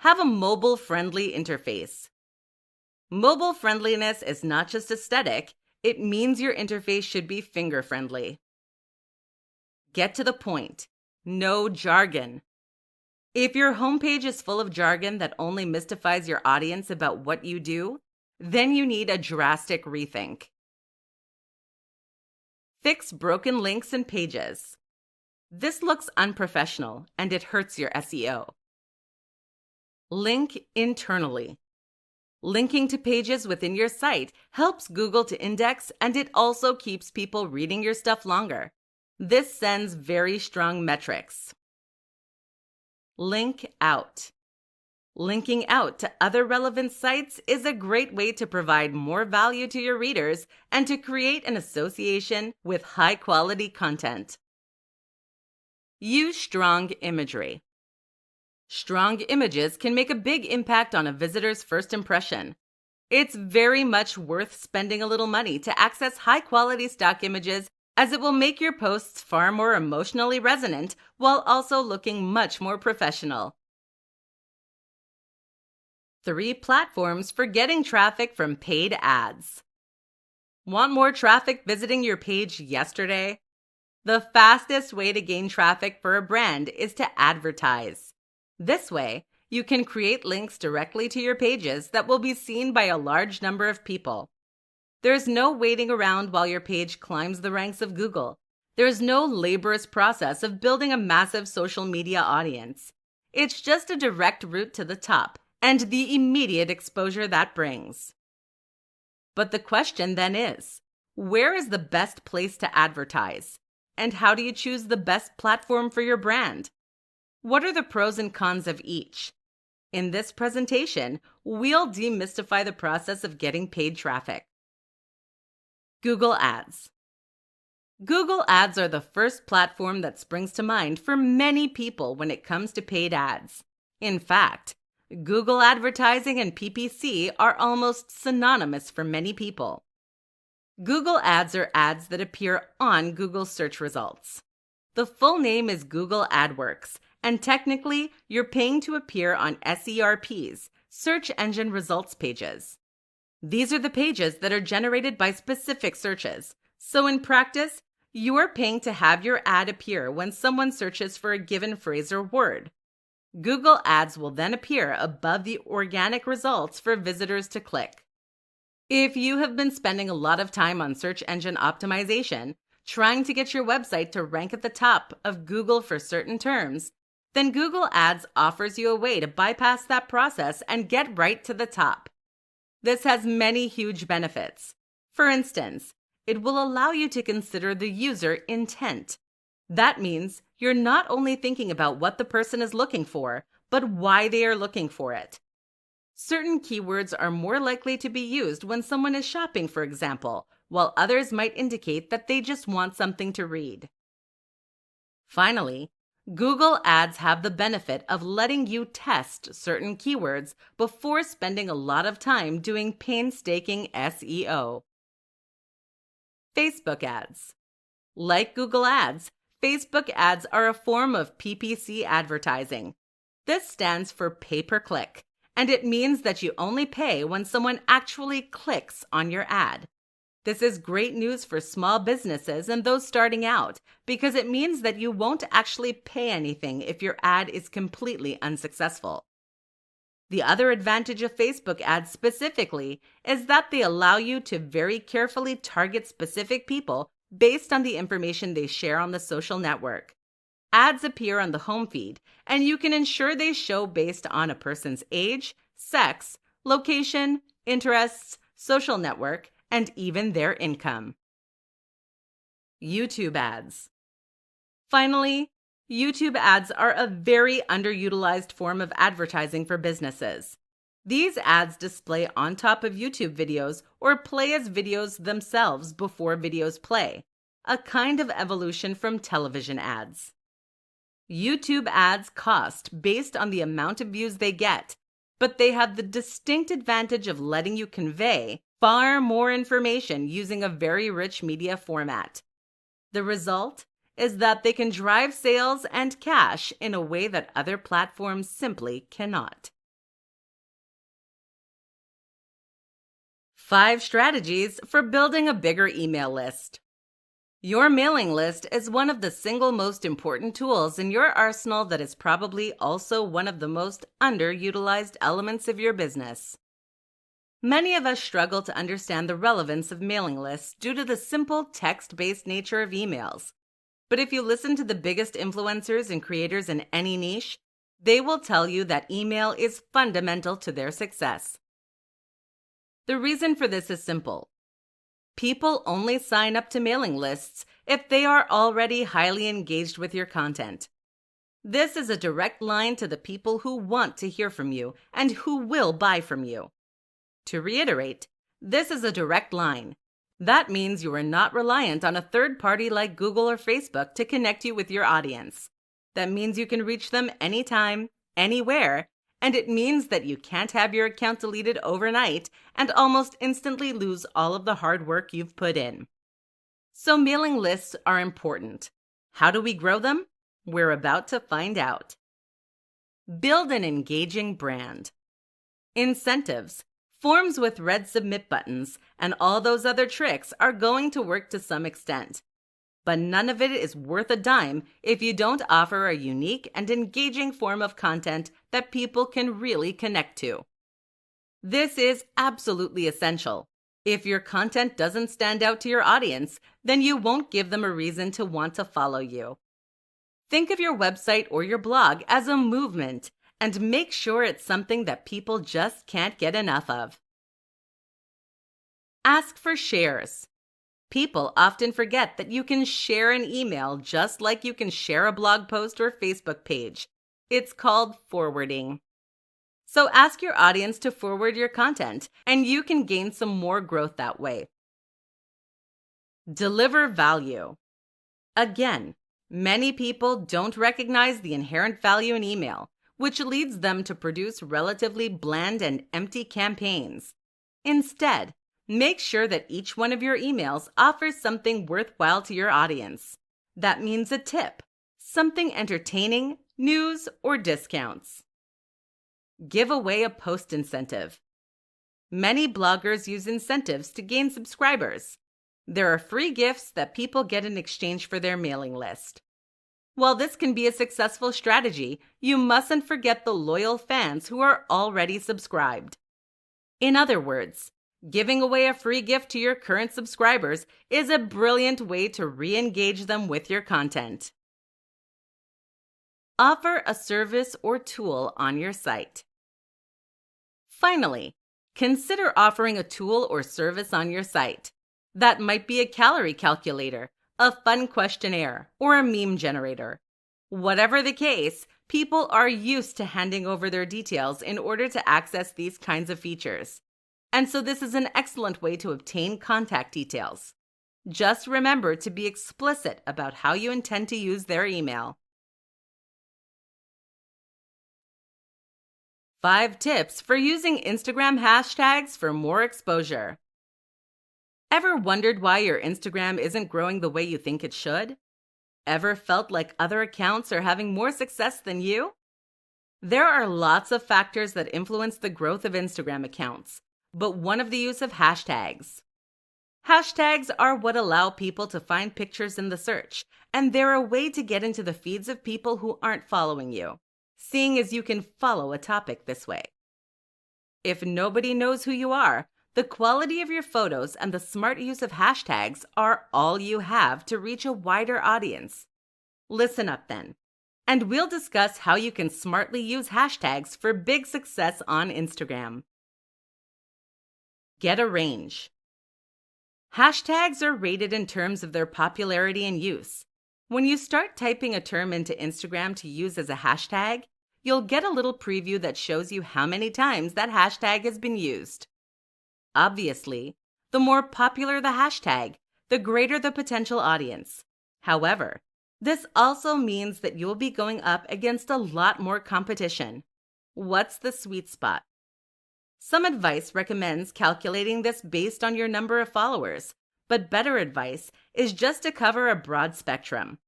Have a mobile-friendly interface. Mobile friendliness is not just aesthetic, it means your interface should be finger-friendly. Get to the point. No jargon. If your homepage is full of jargon that only mystifies your audience about what you do, then you need a drastic rethink. Fix broken links and pages. This looks unprofessional and it hurts your SEO. Link internally. Linking to pages within your site helps Google to index, and it also keeps people reading your stuff longer. This sends very strong metrics. Link out. Linking out to other relevant sites is a great way to provide more value to your readers and to create an association with high-quality content. Use strong imagery. Strong images can make a big impact on a visitor's first impression. It's very much worth spending a little money to access high-quality stock images, as it will make your posts far more emotionally resonant while also looking much more professional. 3 platforms for getting traffic from paid ads. Want more traffic visiting your page yesterday? The fastest way to gain traffic for a brand is to advertise. This way, you can create links directly to your pages that will be seen by a large number of people. There's no waiting around while your page climbs the ranks of Google. There's no laborious process of building a massive social media audience. It's just a direct route to the top and the immediate exposure that brings. But the question then is, where is the best place to advertise? And how do you choose the best platform for your brand? What are the pros and cons of each? In this presentation, we'll demystify the process of getting paid traffic. Google Ads. Google Ads are the first platform that springs to mind for many people when it comes to paid ads. In fact, Google advertising and PPC are almost synonymous for many people. Google Ads are ads that appear on Google search results. The full name is Google AdWorks, and technically, you're paying to appear on SERPs, search engine results pages. These are the pages that are generated by specific searches. So in practice, you are paying to have your ad appear when someone searches for a given phrase or word. Google Ads will then appear above the organic results for visitors to click. If you have been spending a lot of time on search engine optimization, trying to get your website to rank at the top of Google for certain terms, then Google Ads offers you a way to bypass that process and get right to the top. This has many huge benefits. For instance, it will allow you to consider the user intent. That means you're not only thinking about what the person is looking for, but why they are looking for it. Certain keywords are more likely to be used when someone is shopping, for example, while others might indicate that they just want something to read. Finally, Google Ads have the benefit of letting you test certain keywords before spending a lot of time doing painstaking SEO. Facebook ads. Like Google Ads, Facebook ads are a form of PPC advertising. This stands for pay-per-click, and it means that you only pay when someone actually clicks on your ad. This is great news for small businesses and those starting out, because it means that you won't actually pay anything if your ad is completely unsuccessful. The other advantage of Facebook ads specifically is that they allow you to very carefully target specific people based on the information they share on the social network. Ads appear on the home feed, and you can ensure they show based on a person's age, sex, location, interests, social network, and even their income. YouTube ads. Finally, YouTube ads are a very underutilized form of advertising for businesses. These ads display on top of YouTube videos or play as videos themselves before videos play, a kind of evolution from television ads. YouTube ads cost based on the amount of views they get, but they have the distinct advantage of letting you convey far more information using a very rich media format. The result is that they can drive sales and cash in a way that other platforms simply cannot. 5 strategies for building a bigger email list. Your mailing list is one of the single most important tools in your arsenal that is probably also one of the most underutilized elements of your business. Many of us struggle to understand the relevance of mailing lists due to the simple text-based nature of emails. But if you listen to the biggest influencers and creators in any niche, they will tell you that email is fundamental to their success. The reason for this is simple. People only sign up to mailing lists if they are already highly engaged with your content. This is a direct line to the people who want to hear from you and who will buy from you. To reiterate, this is a direct line. That means you are not reliant on a third party like Google or Facebook to connect you with your audience. That means you can reach them anytime, anywhere, and it means that you can't have your account deleted overnight and almost instantly lose all of the hard work you've put in. So mailing lists are important. How do we grow them? We're about to find out. Build an engaging brand. Incentives, forms with red submit buttons, and all those other tricks are going to work to some extent. But none of it is worth a dime if you don't offer a unique and engaging form of content that people can really connect to. This is absolutely essential. If your content doesn't stand out to your audience, then you won't give them a reason to want to follow you. Think of your website or your blog as a movement, and make sure it's something that people just can't get enough of. Ask for shares. People often forget that you can share an email just like you can share a blog post or Facebook page. It's called forwarding. So ask your audience to forward your content, and you can gain some more growth that way. Deliver value. Again, many people don't recognize the inherent value in email, which leads them to produce relatively bland and empty campaigns. Instead, make sure that each one of your emails offers something worthwhile to your audience. That means a tip, something entertaining, news, or discounts. Give away a post incentive. Many bloggers use incentives to gain subscribers. There are free gifts that people get in exchange for their mailing list. While this can be a successful strategy, you mustn't forget the loyal fans who are already subscribed. In other words, giving away a free gift to your current subscribers is a brilliant way to re-engage them with your content. Offer a service or tool on your site. Finally, consider offering a tool or service on your site. That might be a calorie calculator, a fun questionnaire, or a meme generator. Whatever the case, people are used to handing over their details in order to access these kinds of features. And so this is an excellent way to obtain contact details. Just remember to be explicit about how you intend to use their email. 5 tips for using Instagram hashtags for more exposure. Ever wondered why your Instagram isn't growing the way you think it should? Ever felt like other accounts are having more success than you? There are lots of factors that influence the growth of Instagram accounts, but one of the use of hashtags. Hashtags are what allow people to find pictures in the search, and they're a way to get into the feeds of people who aren't following you, seeing as you can follow a topic this way. If nobody knows who you are, the quality of your photos and the smart use of hashtags are all you have to reach a wider audience. Listen up then, and we'll discuss how you can smartly use hashtags for big success on Instagram. Get a range. Hashtags are rated in terms of their popularity and use. When you start typing a term into Instagram to use as a hashtag, you'll get a little preview that shows you how many times that hashtag has been used. Obviously, the more popular the hashtag, the greater the potential audience. However, this also means that you'll be going up against a lot more competition. What's the sweet spot? Some advice recommends calculating this based on your number of followers, but better advice is just to cover a broad spectrum.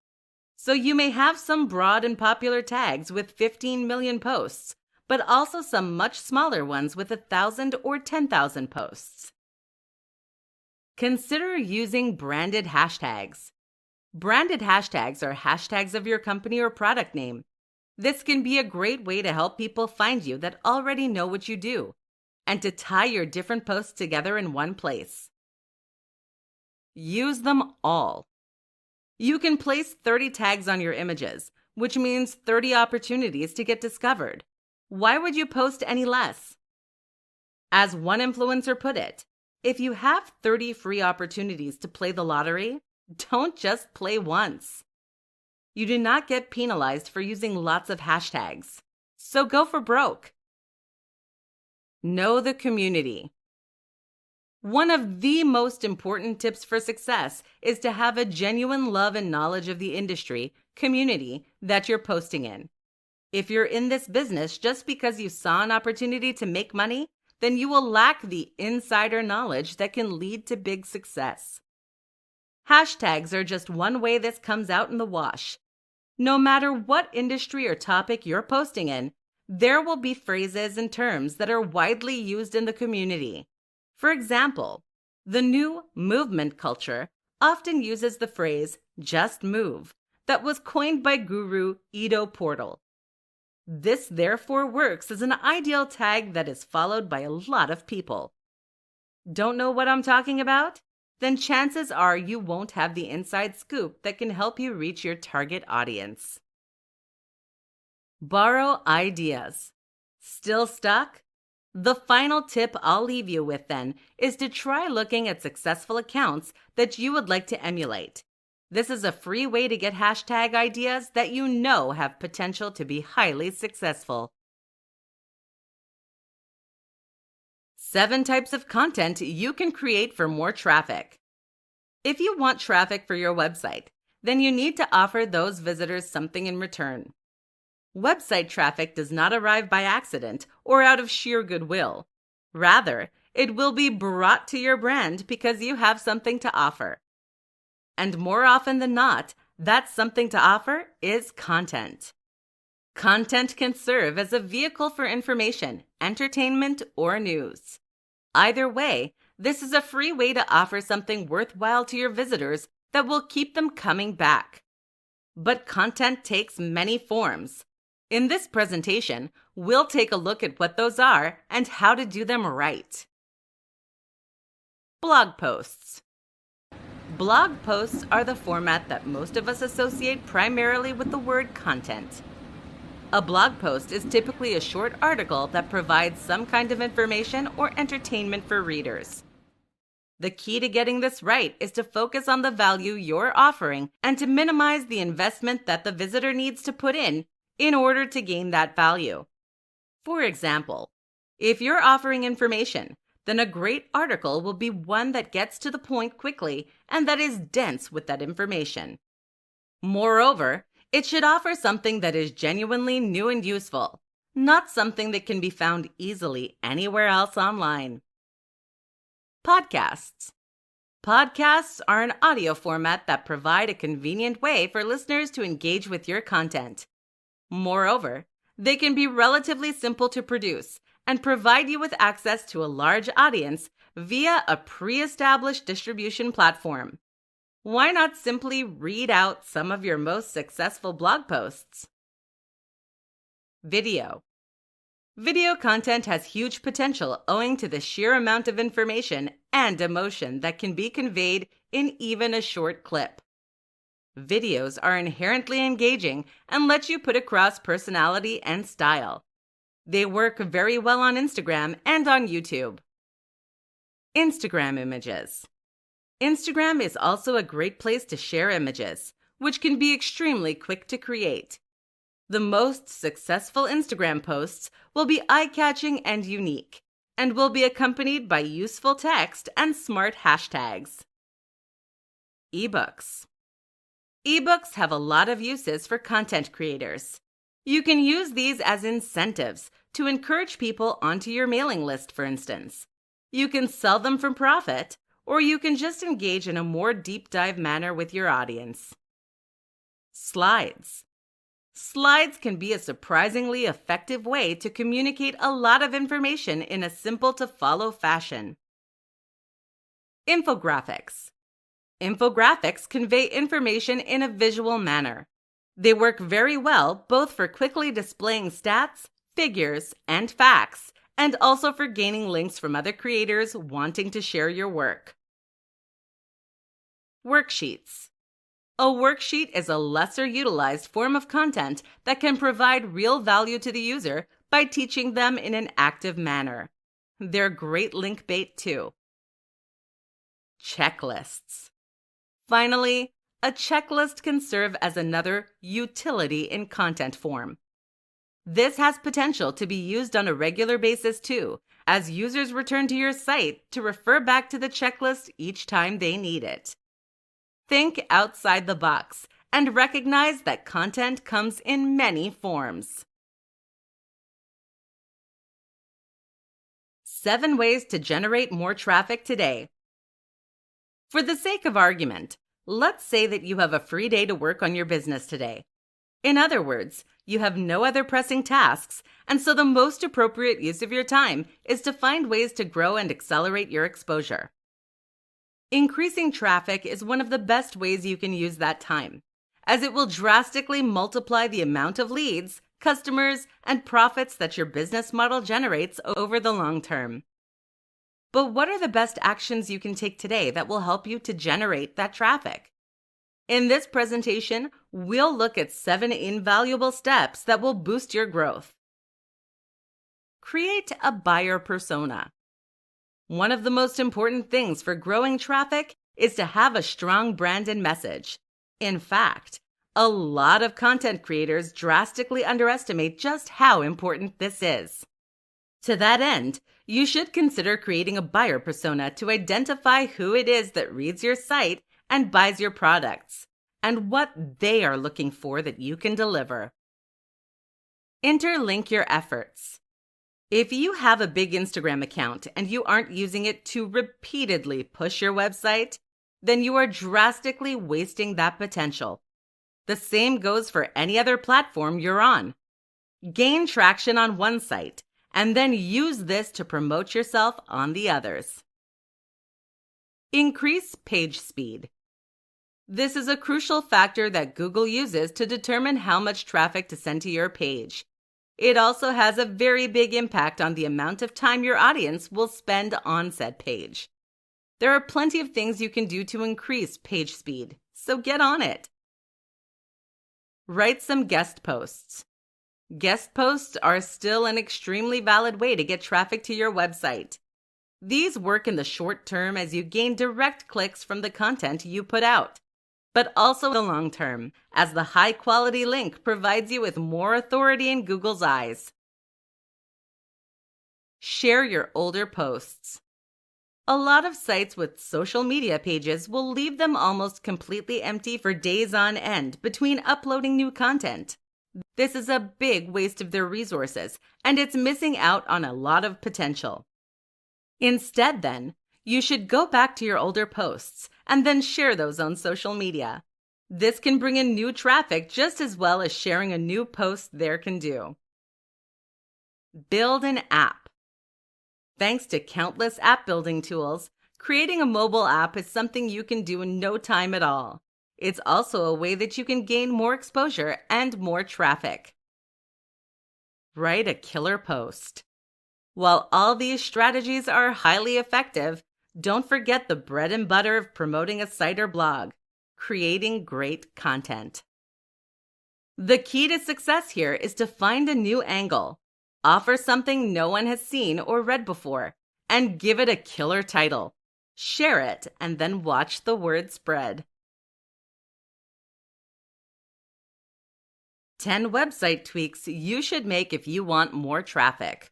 So you may have some broad and popular tags with 15 million posts, but also some much smaller ones with 1,000 or 10,000 posts. Consider using branded hashtags. Branded hashtags are hashtags of your company or product name. This can be a great way to help people find you that already know what you do, and to tie your different posts together in one place. Use them all. You can place 30 tags on your images, which means 30 opportunities to get discovered. Why would you post any less? As one influencer put it, if you have 30 free opportunities to play the lottery, don't just play once. You do not get penalized for using lots of hashtags, so go for broke. Know the community. One of the most important tips for success is to have a genuine love and knowledge of the industry, community that you're posting in. If you're in this business just because you saw an opportunity to make money, then you will lack the insider knowledge that can lead to big success. Hashtags are just one way this comes out in the wash. No matter what industry or topic you're posting in, there will be phrases and terms that are widely used in the community. For example, the new movement culture often uses the phrase "just move" that was coined by guru Ido Portal. This therefore works as an ideal tag that is followed by a lot of people. Don't know what I'm talking about? Then chances are you won't have the inside scoop that can help you reach your target audience. Borrow ideas. Still stuck? The final tip I'll leave you with then is to try looking at successful accounts that you would like to emulate. This is a free way to get hashtag ideas that you know have potential to be highly successful. 7 types of content you can create for more traffic. If you want traffic for your website, then you need to offer those visitors something in return. Website traffic does not arrive by accident or out of sheer goodwill. Rather, it will be brought to your brand because you have something to offer. And more often than not, that something to offer is content. Content can serve as a vehicle for information, entertainment, or news. Either way, this is a free way to offer something worthwhile to your visitors that will keep them coming back. But content takes many forms. In this presentation, we'll take a look at what those are and how to do them right. Blog posts. Blog posts are the format that most of us associate primarily with the word content. A blog post is typically a short article that provides some kind of information or entertainment for readers. The key to getting this right is to focus on the value you're offering and to minimize the investment that the visitor needs to put in order to gain that value. For example, if you're offering information, then a great article will be one that gets to the point quickly and that is dense with that information. Moreover, it should offer something that is genuinely new and useful, not something that can be found easily anywhere else online. Podcasts. Podcasts are an audio format that provide a convenient way for listeners to engage with your content. Moreover, they can be relatively simple to produce and provide you with access to a large audience via a pre-established distribution platform. Why not simply read out some of your most successful blog posts? Video. Video content has huge potential owing to the sheer amount of information and emotion that can be conveyed in even a short clip. Videos are inherently engaging and let you put across personality and style. They work very well on Instagram and on YouTube. Instagram images. Instagram is also a great place to share images, which can be extremely quick to create. The most successful Instagram posts will be eye-catching and unique, and will be accompanied by useful text and smart hashtags. Ebooks. Ebooks have a lot of uses for content creators. You can use these as incentives to encourage people onto your mailing list, for instance. You can sell them for profit, or you can just engage in a more deep dive manner with your audience. Slides. Slides can be a surprisingly effective way to communicate a lot of information in a simple to follow fashion. Infographics. Infographics convey information in a visual manner. They work very well both for quickly displaying stats, figures, and facts, and also for gaining links from other creators wanting to share your work. Worksheets. A worksheet is a lesser utilized form of content that can provide real value to the user by teaching them in an active manner. They're great link bait too. Checklists. Finally, a checklist can serve as another utility in content form. This has potential to be used on a regular basis too, as users return to your site to refer back to the checklist each time they need it. Think outside the box and recognize that content comes in many forms. 7 ways to generate more traffic today. For the sake of argument, let's say that you have a free day to work on your business today. In other words, you have no other pressing tasks, and so the most appropriate use of your time is to find ways to grow and accelerate your exposure. Increasing traffic is one of the best ways you can use that time, as it will drastically multiply the amount of leads, customers, and profits that your business model generates over the long term. But what are the best actions you can take today that will help you to generate that traffic? In this presentation, we'll look at 7 invaluable steps that will boost your growth. Create a buyer persona. One of the most important things for growing traffic is to have a strong brand and message. In fact, a lot of content creators drastically underestimate just how important this is. To that end, you should consider creating a buyer persona to identify who it is that reads your site and buys your products, and what they are looking for that you can deliver. Interlink your efforts. If you have a big Instagram account and you aren't using it to repeatedly push your website, then you are drastically wasting that potential. The same goes for any other platform you're on. Gain traction on one site, and then use this to promote yourself on the others. Increase page speed. This is a crucial factor that Google uses to determine how much traffic to send to your page. It also has a very big impact on the amount of time your audience will spend on said page. There are plenty of things you can do to increase page speed, so get on it. Write some guest posts. Guest posts are still an extremely valid way to get traffic to your website. These work in the short term as you gain direct clicks from the content you put out, but also in the long term, as the high-quality link provides you with more authority in Google's eyes. Share your older posts. A lot of sites with social media pages will leave them almost completely empty for days on end between uploading new content. This is a big waste of their resources, and it's missing out on a lot of potential. Instead, then, you should go back to your older posts and then share those on social media. This can bring in new traffic just as well as sharing a new post there can do. Build an app. Thanks to countless app building tools, creating a mobile app is something you can do in no time at all. It's also a way that you can gain more exposure and more traffic. Write a killer post. While all these strategies are highly effective, don't forget the bread and butter of promoting a site or blog, creating great content. The key to success here is to find a new angle, offer something no one has seen or read before, and give it a killer title. Share it, and then watch the word spread. 10 website tweaks you should make if you want more traffic.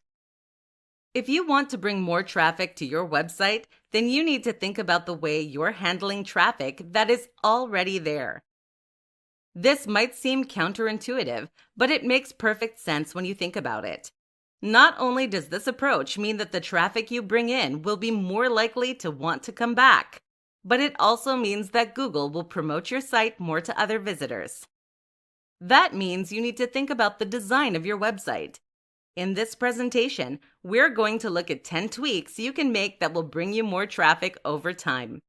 If you want to bring more traffic to your website, then you need to think about the way you're handling traffic that is already there. This might seem counterintuitive, but it makes perfect sense when you think about it. Not only does this approach mean that the traffic you bring in will be more likely to want to come back, but it also means that Google will promote your site more to other visitors. That means you need to think about the design of your website. In this presentation, we're going to look at 10 tweaks you can make that will bring you more traffic over time.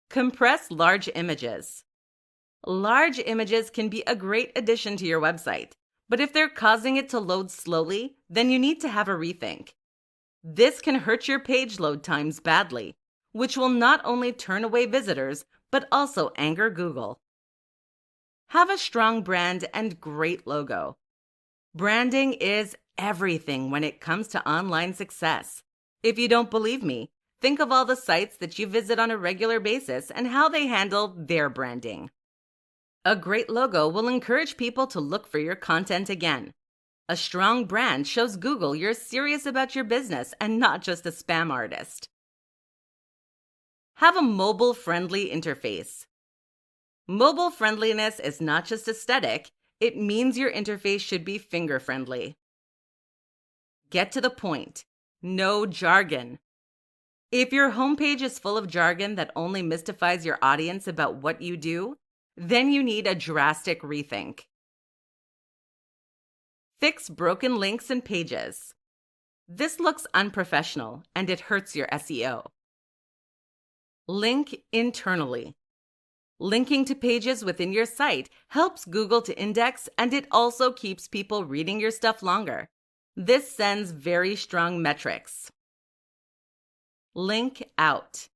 Compress large images. Large images can be a great addition to your website, but if they're causing it to load slowly, then you need to have a rethink. This can hurt your page load times badly, which will not only turn away visitors, but also anger Google. Have a strong brand and great logo. Branding is everything when it comes to online success. If you don't believe me, think of all the sites that you visit on a regular basis and how they handle their branding. A great logo will encourage people to look for your content again. A strong brand shows Google you're serious about your business and not just a spam artist. Have a mobile-friendly interface. Mobile friendliness is not just aesthetic, it means your interface should be finger-friendly. Get to the point. No jargon. If your homepage is full of jargon that only mystifies your audience about what you do, then you need a drastic rethink. Fix broken links and pages. This looks unprofessional and it hurts your SEO. Link internally. Linking to pages within your site helps Google to index, and it also keeps people reading your stuff longer. This sends very strong metrics. Link out.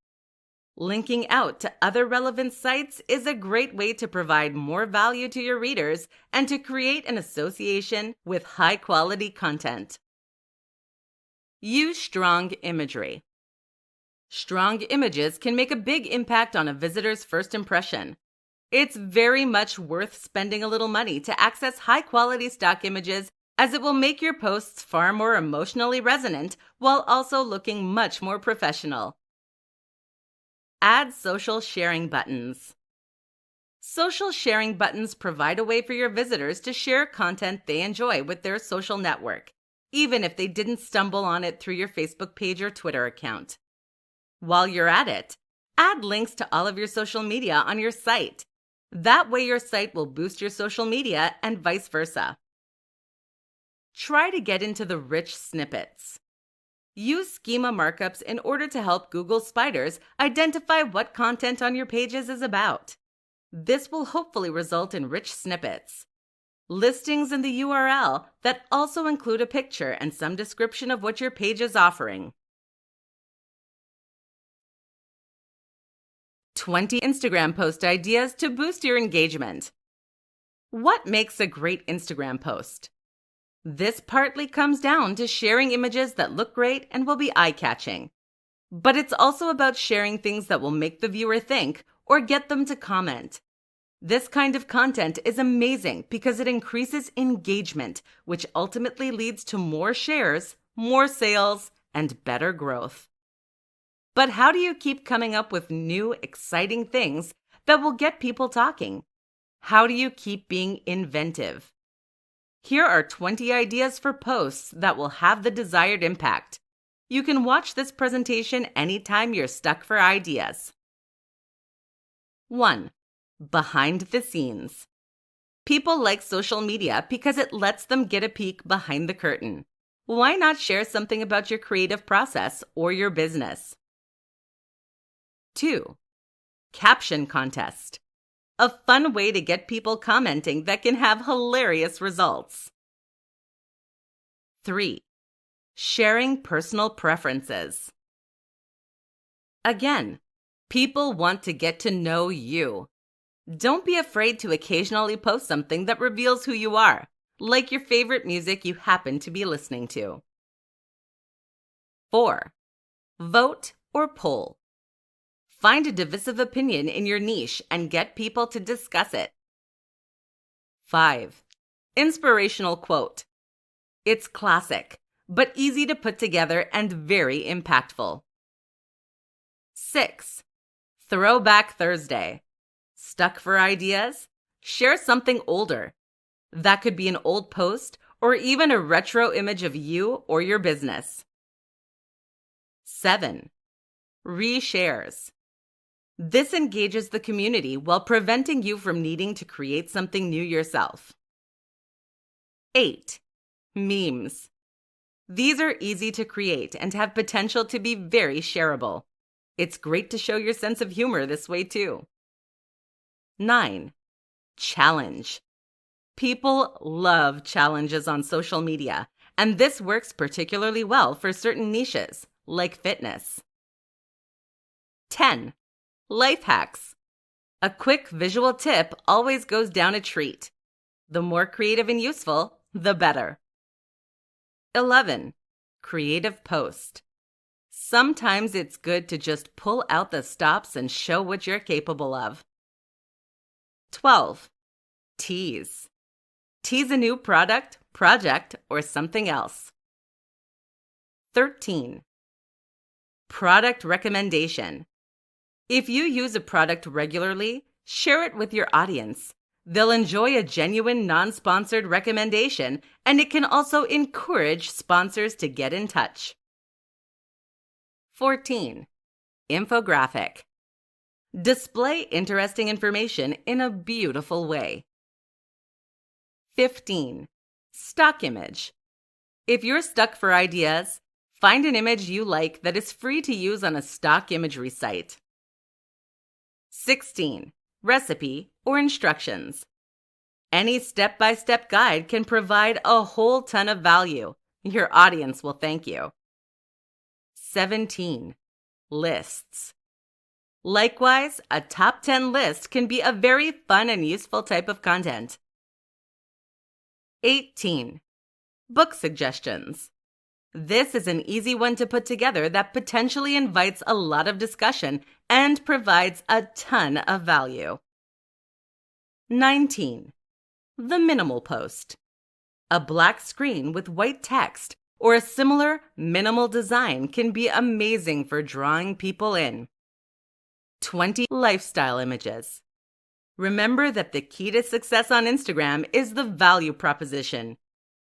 Linking out to other relevant sites is a great way to provide more value to your readers and to create an association with high-quality content. Use strong imagery. Strong images can make a big impact on a visitor's first impression. It's very much worth spending a little money to access high-quality stock images, as it will make your posts far more emotionally resonant while also looking much more professional. Add social sharing buttons. Social sharing buttons provide a way for your visitors to share content they enjoy with their social network, even if they didn't stumble on it through your Facebook page or Twitter account. While you're at it, add links to all of your social media on your site. That way your site will boost your social media and vice versa. Try to get into the rich snippets. Use schema markups in order to help Google spiders identify what content on your pages is about. This will hopefully result in rich snippets. Listings in the URL that also include a picture and some description of what your page is offering. 20 Instagram post ideas to boost your engagement. What makes a great Instagram post? This partly comes down to sharing images that look great and will be eye-catching. But it's also about sharing things that will make the viewer think or get them to comment. This kind of content is amazing because it increases engagement, which ultimately leads to more shares, more sales, and better growth. But how do you keep coming up with new, exciting things that will get people talking? How do you keep being inventive? Here are 20 ideas for posts that will have the desired impact. You can watch this presentation anytime you're stuck for ideas. 1. Behind the scenes. People like social media because it lets them get a peek behind the curtain. Why not share something about your creative process or your business? 2. Caption contest. A fun way to get people commenting that can have hilarious results. 3. Sharing personal preferences. Again, people want to get to know you. Don't be afraid to occasionally post something that reveals who you are, like your favorite music you happen to be listening to. 4. Vote or poll. Find a divisive opinion in your niche and get people to discuss it. 5. Inspirational quote. It's classic, but easy to put together and very impactful. 6. Throwback Thursday. Stuck for ideas? Share something older. That could be an old post or even a retro image of you or your business. 7. Reshares. This engages the community while preventing you from needing to create something new yourself. 8. Memes. These are easy to create and have potential to be very shareable. It's great to show your sense of humor this way too. 9. Challenge. People love challenges on social media, and this works particularly well for certain niches, like fitness. 10. Life hacks. A quick visual tip always goes down a treat. The more creative and useful, the better. 11. Creative post. Sometimes it's good to just pull out the stops and show what you're capable of. 12. Tease. Tease a new product, project, or something else. 13. Product recommendation. If you use a product regularly, share it with your audience. They'll enjoy a genuine, non-sponsored recommendation, and it can also encourage sponsors to get in touch. 14. Infographic. Display interesting information in a beautiful way. 15. Stock image. If you're stuck for ideas, find an image you like that is free to use on a stock imagery site. 16. Recipe or instructions. Any step-by-step guide can provide a whole ton of value. Your audience will thank you. 17. Lists. Likewise, a top 10 list can be a very fun and useful type of content. 18. Book suggestions. This is an easy one to put together that potentially invites a lot of discussion and provides a ton of value. 19. The minimal post. A black screen with white text or a similar minimal design can be amazing for drawing people in. 20. Lifestyle images. Remember that the key to success on Instagram is the value proposition.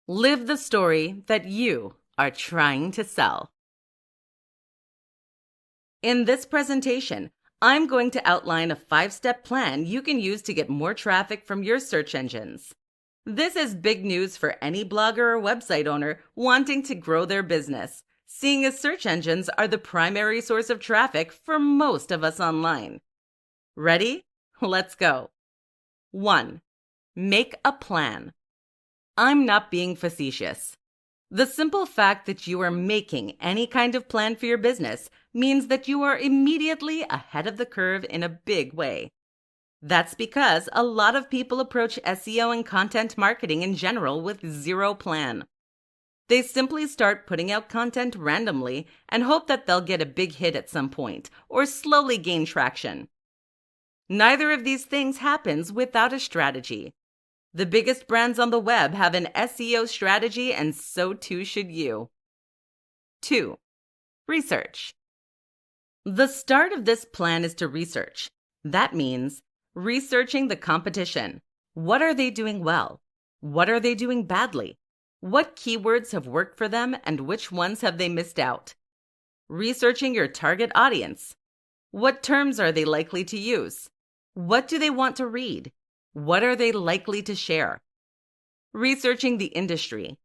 Live the story that you are trying to sell. In this presentation, I'm going to outline a 5-step plan you can use to get more traffic from your search engines. This is big news for any blogger or website owner wanting to grow their business, seeing as search engines are the primary source of traffic for most of us online. Ready? Let's go. 1. Make a plan. I'm not being facetious. The simple fact that you are making any kind of plan for your business means that you are immediately ahead of the curve in a big way. That's because a lot of people approach SEO and content marketing in general with zero plan. They simply start putting out content randomly and hope that they'll get a big hit at some point or slowly gain traction. Neither of these things happens without a strategy. The biggest brands on the web have an SEO strategy, and so too should you. 2. Research. The start of this plan is to research. That means researching the competition. What are they doing well? What are they doing badly? What keywords have worked for them and which ones have they missed out? Researching your target audience. What terms are they likely to use? What do they want to read? What are they likely to share? Researching the industry.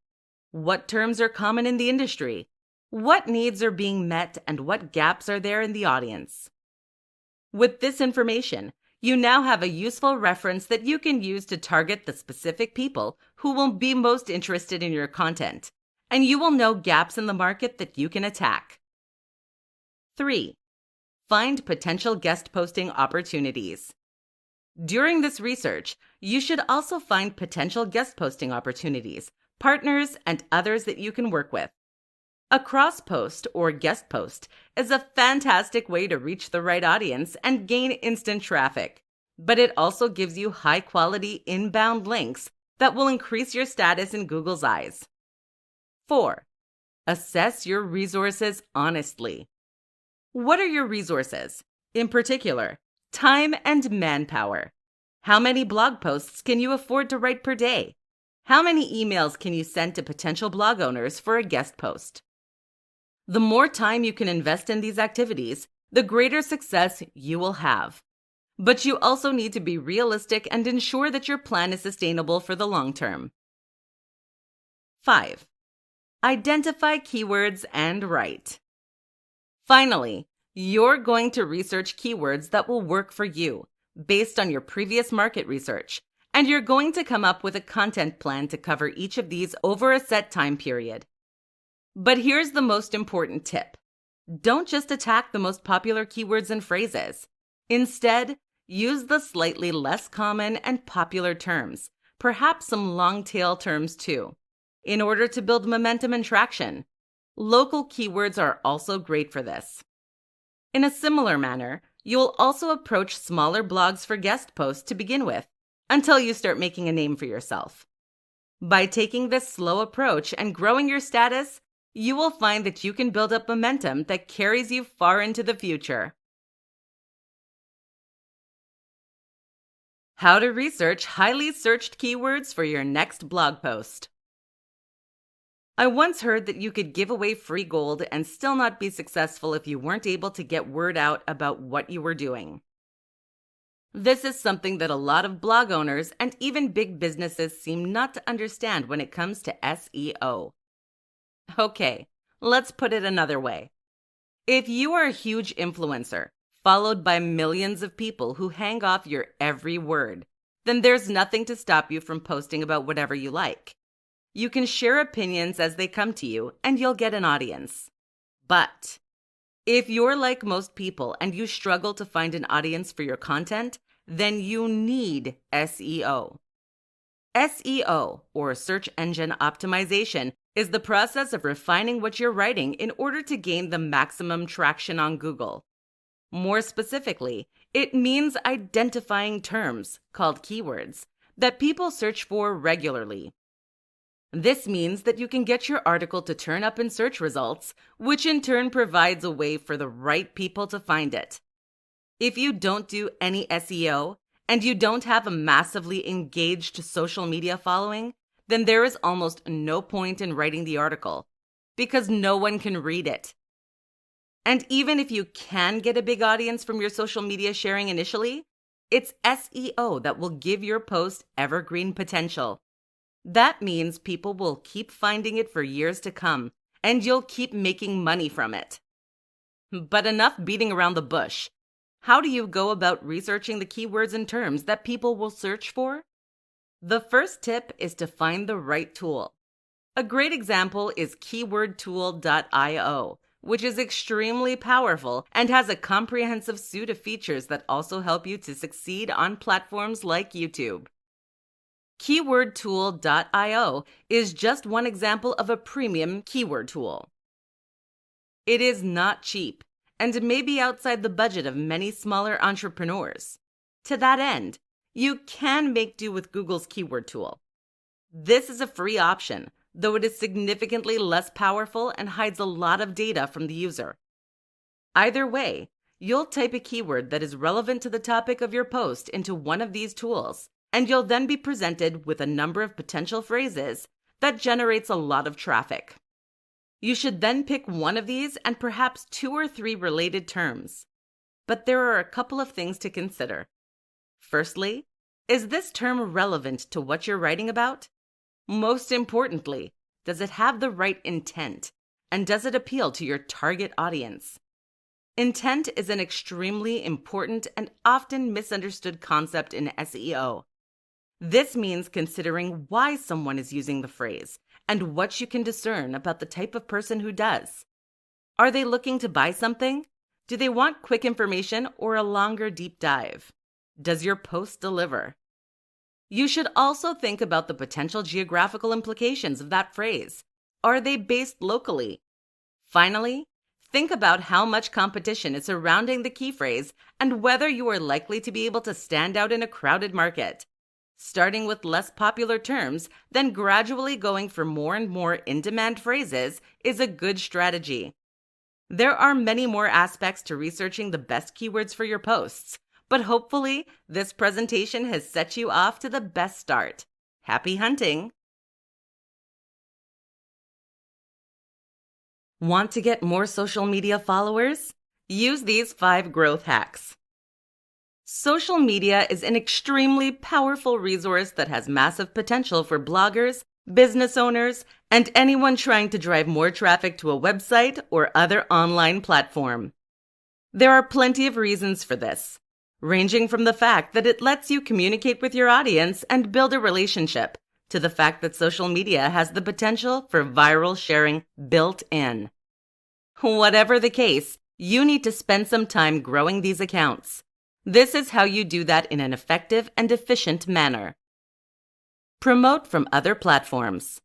What terms are common in the industry? What needs are being met and what gaps are there in the audience? With this information, you now have a useful reference that you can use to target the specific people who will be most interested in your content, and you will know gaps in the market that you can attack. 3. Find potential guest posting opportunities. During this research, you should also find potential guest posting opportunities, partners, and others that you can work with. A cross post or guest post is a fantastic way to reach the right audience and gain instant traffic, but it also gives you high-quality inbound links that will increase your status in Google's eyes. 4. Assess your resources honestly. What are your resources? In particular, time and manpower. How many blog posts can you afford to write per day? How many emails can you send to potential blog owners for a guest post? The more time you can invest in these activities, the greater success you will have. But you also need to be realistic and ensure that your plan is sustainable for the long term. 5. Identify keywords and write. Finally, you're going to research keywords that will work for you based on your previous market research, and you're going to come up with a content plan to cover each of these over a set time period. But here's the most important tip. Don't just attack the most popular keywords and phrases. Instead, use the slightly less common and popular terms, perhaps some long-tail terms too, in order to build momentum and traction. Local keywords are also great for this. In a similar manner, you'll also approach smaller blogs for guest posts to begin with, until you start making a name for yourself. By taking this slow approach and growing your status, you will find that you can build up momentum that carries you far into the future. How to research highly searched keywords for your next blog post. I once heard that you could give away free gold and still not be successful if you weren't able to get word out about what you were doing. This is something that a lot of blog owners and even big businesses seem not to understand when it comes to SEO. Okay, let's put it another way. If you are a huge influencer, followed by millions of people who hang off your every word, then there's nothing to stop you from posting about whatever you like. You can share opinions as they come to you, and you'll get an audience. But if you're like most people and you struggle to find an audience for your content, then you need SEO. SEO, or search engine optimization, is the process of refining what you're writing in order to gain the maximum traction on Google. More specifically, it means identifying terms, called keywords, that people search for regularly. This means that you can get your article to turn up in search results, which in turn provides a way for the right people to find it. If you don't do any SEO, and you don't have a massively engaged social media following, then there is almost no point in writing the article, because no one can read it. And even if you can get a big audience from your social media sharing initially, it's SEO that will give your post evergreen potential. That means people will keep finding it for years to come, and you'll keep making money from it. But enough beating around the bush. How do you go about researching the keywords and terms that people will search for? The first tip is to find the right tool. A great example is keywordtool.io, which is extremely powerful and has a comprehensive suite of features that also help you to succeed on platforms like YouTube. Keywordtool.io is just one example of a premium keyword tool. It is not cheap and may be outside the budget of many smaller entrepreneurs. To that end, you can make do with Google's keyword tool. This is a free option, though it is significantly less powerful and hides a lot of data from the user. Either way, you'll type a keyword that is relevant to the topic of your post into one of these tools, and you'll then be presented with a number of potential phrases that generates a lot of traffic. You should then pick one of these and perhaps 2 or 3 related terms. But there are a couple of things to consider. Firstly, is this term relevant to what you're writing about? Most importantly, does it have the right intent? And does it appeal to your target audience? Intent is an extremely important and often misunderstood concept in SEO. This means considering why someone is using the phrase and what you can discern about the type of person who does. Are they looking to buy something? Do they want quick information or a longer deep dive? Does your post deliver? You should also think about the potential geographical implications of that phrase. Are they based locally? Finally, think about how much competition is surrounding the key phrase and whether you are likely to be able to stand out in a crowded market. Starting with less popular terms, then gradually going for more and more in-demand phrases is a good strategy. There are many more aspects to researching the best keywords for your posts, but hopefully this presentation has set you off to the best start. Happy hunting! Want to get more social media followers? Use these 5 growth hacks. Social media is an extremely powerful resource that has massive potential for bloggers, business owners, and anyone trying to drive more traffic to a website or other online platform. There are plenty of reasons for this, ranging from the fact that it lets you communicate with your audience and build a relationship, to the fact that social media has the potential for viral sharing built in. Whatever the case, you need to spend some time growing these accounts. This is how you do that in an effective and efficient manner. Promote from other platforms.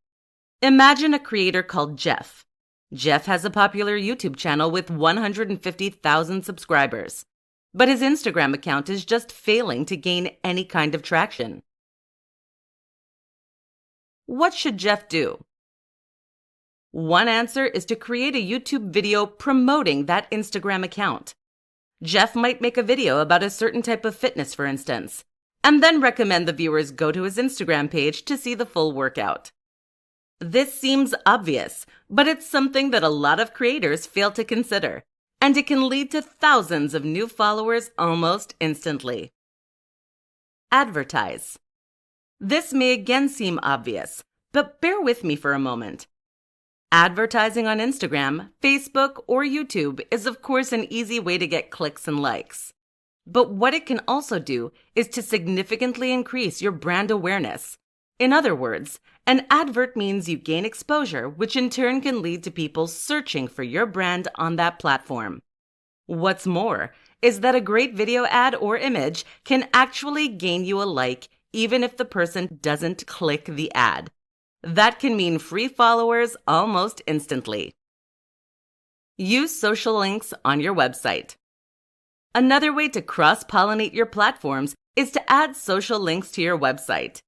Imagine a creator called Jeff. Jeff has a popular YouTube channel with 150,000 subscribers, but his Instagram account is just failing to gain any kind of traction. What should Jeff do? One answer is to create a YouTube video promoting that Instagram account. Jeff might make a video about a certain type of fitness, for instance, and then recommend the viewers go to his Instagram page to see the full workout. This seems obvious, but it's something that a lot of creators fail to consider, and it can lead to thousands of new followers almost instantly. Advertise. This may again seem obvious, but bear with me for a moment. Advertising on Instagram, Facebook, or YouTube is of course an easy way to get clicks and likes. But what it can also do is to significantly increase your brand awareness. In other words, an advert means you gain exposure, which in turn can lead to people searching for your brand on that platform. What's more is that a great video ad or image can actually gain you a like even if the person doesn't click the ad. That can mean free followers almost instantly. Use social links on your website. Another way to cross-pollinate your platforms is to add social links to your website.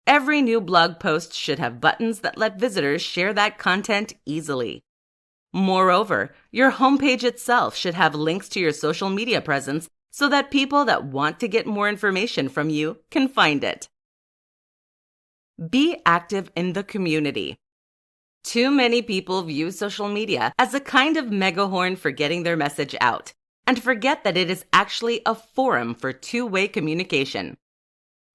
Every new blog post should have buttons that let visitors share that content easily. Moreover, your homepage itself should have links to your social media presence so that people that want to get more information from you can find it. Be active in the community. Too many people view social media as a kind of megaphone for getting their message out, and forget that it is actually a forum for two-way communication.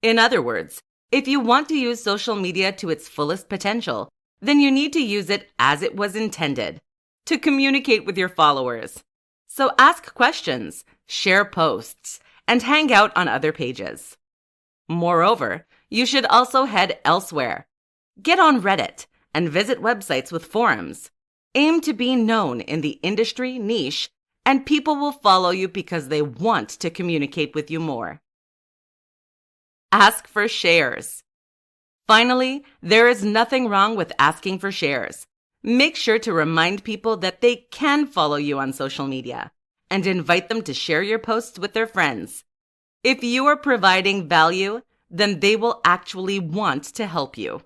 In other words, if you want to use social media to its fullest potential, then you need to use it as it was intended, to communicate with your followers. So ask questions, share posts, and hang out on other pages. Moreover, you should also head elsewhere. Get on Reddit and visit websites with forums. Aim to be known in the industry niche, and people will follow you because they want to communicate with you more. Ask for shares. Finally, there is nothing wrong with asking for shares. Make sure to remind people that they can follow you on social media and invite them to share your posts with their friends. If you are providing value, then they will actually want to help you.